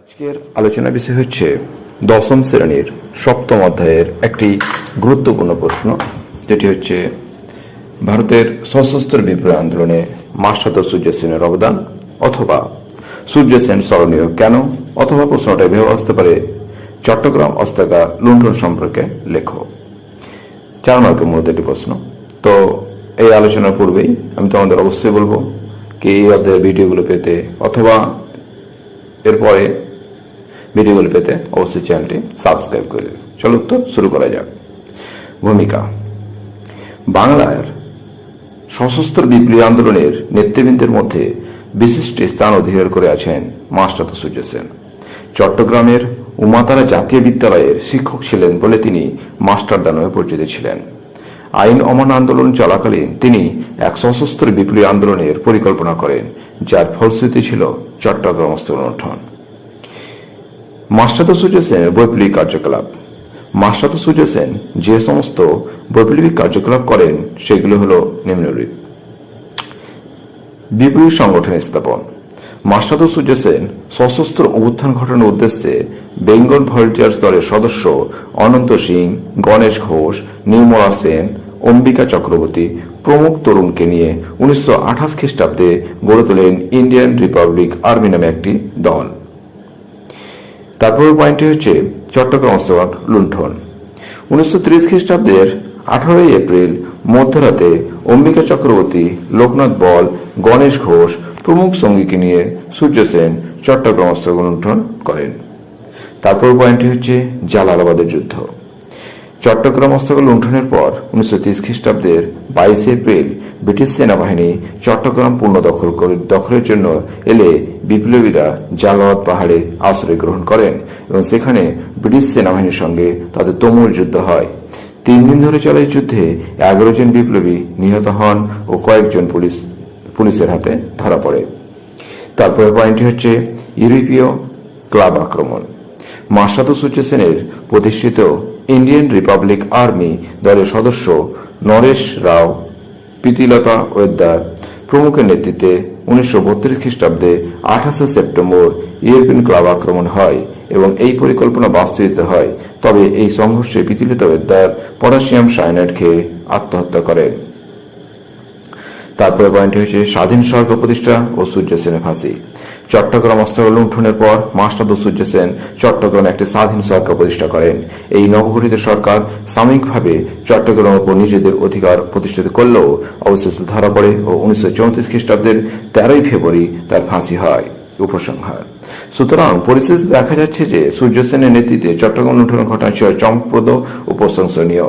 আজকের আলোচনা বিষয় হচ্ছে দশম শ্রেণীর সপ্তম অধ্যায়ের একটি গুরুত্বপূর্ণ প্রশ্ন, যেটি হচ্ছে ভারতের সশস্ত্র বিপ্লবী আন্দোলনে মাস্টারদা সূর্য সেনের অবদান, অথবা সূর্য সেন স্মরণীয় কেন, অথবা প্রশ্নটা এভাবে আসতে পারে চট্টগ্রাম অস্ত্রাগার লুণ্ঠন সম্পর্কে লেখো। 4 মার্কের মূলত একটি প্রশ্ন। তো এই আলোচনার পূর্বেই আমি তোমাদের অবশ্যই বলবো কি এই অধ্যায়ের ভিডিওগুলো পেতে অথবা এরপরে ভিডিওগুলো পেতে অবশ্যই চ্যানেলটি সাবস্ক্রাইব করে দেবে। চলো তো শুরু করা যাক। ভূমিকা। বাংলার সশস্ত্র বিপ্লবী আন্দোলনের নেতৃবৃন্দের মধ্যে বিশিষ্ট স্থান অধিকার করে আছেন মাস্টারদা সূর্য সেন। চট্টগ্রামের উমাতারা জাতীয় বিদ্যালয়ের শিক্ষক ছিলেন বলে তিনি মাস্টারদা নামে পরিচিত ছিলেন। আইন অমান্য আন্দোলন চলাকালীন তিনি এক সশস্ত্র বিপ্লবী আন্দোলনের পরিকল্পনা করেন, যার ফলশ্রুতি ছিল চট্টগ্রাম অস্ত্র লুণ্ঠন। মাস্টারদা সূর্য সেনের বৈপ্লবিক কার্যকলাপ। মাস্টারদা সূর্য সেন যে সমস্ত বৈপ্লবিক কার্যকলাপ করেন সেগুলো হল নিম্নরূপ। বিপ্লবী সংগঠন স্থাপন। মাস্টারদা সূর্য সেন সশস্ত্র অভ্যুত্থান ঘটানোর উদ্দেশ্যে বেঙ্গল ভলেন্টিয়ার্স দলের সদস্য অনন্ত সিং, গণেশ ঘোষ, নির্মলা সেন, অম্বিকা চক্রবর্তী প্রমুখ তরুণকে নিয়ে 1928 খ্রিস্টাব্দে গড়ে তোলেন ইন্ডিয়ান রিপাবলিক আর্মি নামে একটি দল। তারপর পয়েন্টটি হচ্ছে চট্টগ্রাম অস্ত্রাগার লুণ্ঠন। 1930 খ্রিস্টাব্দের 18 এপ্রিল মধ্যরাতে অম্বিকা চক্রবর্তী, লোকনাথ বল, গণেশ ঘোষ প্রমুখ সঙ্গীকে নিয়ে সূর্য সেন চট্টগ্রাম অস্ত্রাগার লুণ্ঠন করেন। তারপর পয়েন্টটি হচ্ছে জালালাবাদের যুদ্ধ। চট্টগ্রাম অস্ত্রাগার লুণ্ঠনের পর 1930 খ্রিস্টাব্দের 22 এপ্রিল ব্রিটিশ সেনাবাহিনী চট্টগ্রাম পূর্ণ দখলের জন্য এলে বিপ্লবীরা জালালাবাদ পাহাড়ে আশ্রয় গ্রহণ করেন এবং সেখানে ব্রিটিশ সেনাবাহিনীর সঙ্গে তাদের তুমুল যুদ্ধ হয়। 3 দিন ধরে চলা এই যুদ্ধে 11 জন বিপ্লবী নিহত হন ও কয়েকজন পুলিশের হাতে ধরা পড়ে। তারপরে পয়েন্টটি হচ্ছে ইউরোপীয় ক্লাব আক্রমণ। মাস্টারদা সূর্য সেনের প্রতিষ্ঠিত ইন্ডিয়ান রিপাবলিক আর্মি দলের সদস্য নরেশ রাও, প্রীতিলতা ওয়েদ্দার প্রমুখের নেতৃত্বে 1932 খ্রিস্টাব্দে 28 সেপ্টেম্বর ইউরোপিয়ান ক্লাব আক্রমণ হয় এবং এই পরিকল্পনা বাস্তবায়িত হয়। তবে এই সংঘর্ষে প্রীতিলতা ওয়েদ্দার পটাশিয়াম সায়ানাইড খেয়ে আত্মহত্যা করেন। তারপরে পয়েন্টটি হচ্ছে স্বাধীন সরকার প্রতিষ্ঠা ও সূর্য সেনের ফাঁসি। চট্টগ্রাম অস্ত্রাগার লুণ্ঠনের পর মাস্টারদা সূর্য সেন চট্টগ্রামে একটি স্বাধীন সরকার প্রতিষ্ঠা করেন। এই নবগঠিত সরকার সাময়িকভাবে চট্টগ্রামের উপর নিজেদের অধিকার প্রতিষ্ঠিত করলেও অবশেষে ধরা পড়ে ও 1934 খ্রিস্টাব্দের 13 ফেব্রুয়ারি তার ফাঁসি হয়। উপসংহার। সুতরাং পরিস্থিতি দেখা যাচ্ছে যে সূর্য সেনের নেতৃত্বে চট্টগ্রাম লুণ্ঠনের ঘটনা ছিল চমকপ্রদ ও প্রশংসনীয়।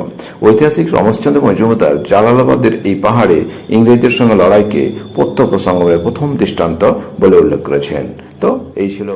ঐতিহাসিক রমেশচন্দ্র মজুমদার জালালাবাদের এই পাহাড়ে ইংরেজদের সঙ্গে লড়াইকে প্রত্যক্ষ সংগ্রামের প্রথম দৃষ্টান্ত বলে উল্লেখ করেছেন। তো এই ছিল